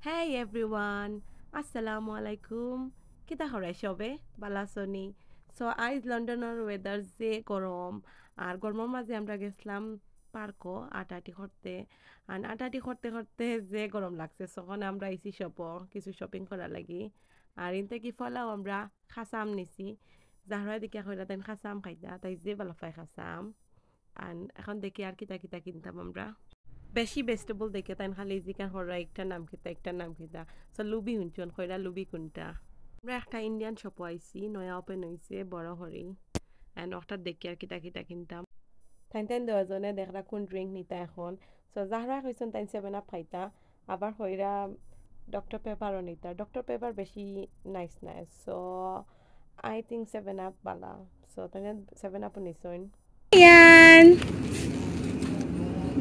Hey everyone, Assalamu alaikum. Kita হরাই সবে বালাসনি so আইজ লন্ডনের weather যে গরম আর গরমের মাঝে আমরা গেছিলাম পার্কও আটাআটি করতে আর আটাআটি করতে করতে যে গরম লাগছে তখন আমরা আইছি শপ কিছু শপিং করা লাগি আর ইনতে কি ফলাও আমরা খাসাম নিছি জাহরা দিকে কইরা তাই খাসাম খাইতা তাই যে বালাফাই খাসাম আর এখন দেখি আর কিতা কিতা কিনতাম আমরা বেশি ভেজিটেবল দেখে তাই খালি জিকান হরা একটা নাম খিতা সো লুবি হুনচন খয়রা লুবি কোনটা আমরা একটা ইন্ডিয়ান শপ আইছি নয়া ওপেন হইছে বড় হরি এন্ড ওটা দেখি আর কিতা কিতা কিনতাম তাই দুজনে দেখরা কোন ড্রিঙ্ক নিতা এখন সো জাহরা কইছেন তাই 7 আপ খাইতা আবার হইরা ডক্টর পেপারও নিতা ডক্টর পেপার বেশি নাইস নাই so I think 7 up Bala so তাই 7 আপ নিছইন ইয়ান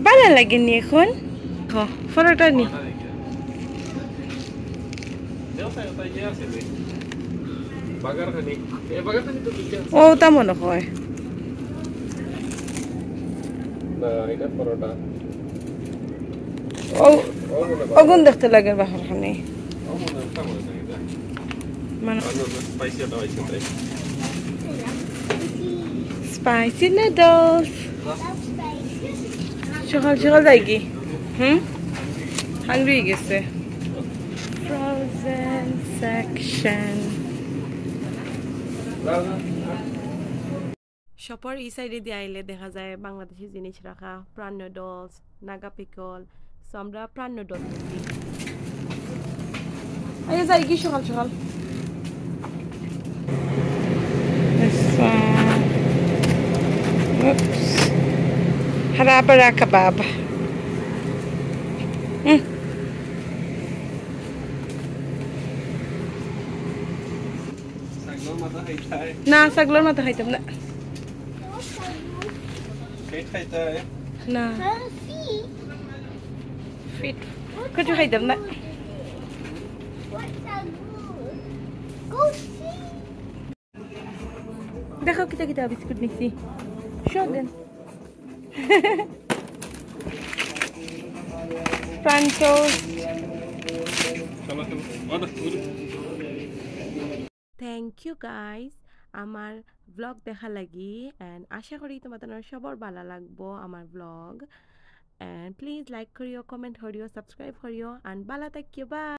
ভালো লাগেনি এখন ফটোটা নি ও তা মনে হয় অগুন দেখতে লাগে বাহারখানে স্পাইসি নুডলস সকাল সকাল যাই কি হাংরি গেছে ফ্রোজেন সেকশন শপর এই সাইডে দিয়ে আইলে দেখা যায় বাংলাদেশি জিনিস রাখা প্রাণ নুডলস নাগা পিকল সো আমরা প্রাণ নুডলস নিচ্ছি আরে যাই কি সকাল সকাল harapara kebab না সাগলোর মতো খাইতাম না না ফিট কিছু খাইতাম না দেখো কিতা কিতা বিস্কুট নিছি so then thank you guys আমার ব্লগ দেখা লাগি এন্ড আশা করি তোমাদের সবার ভালো লাগবো আমার ব্লগ এন্ড প্লিজ লাইক করিও কমেন্ট করিও সাবস্ক্রাইব করিও এন্ড ভালো থাকিও বাই।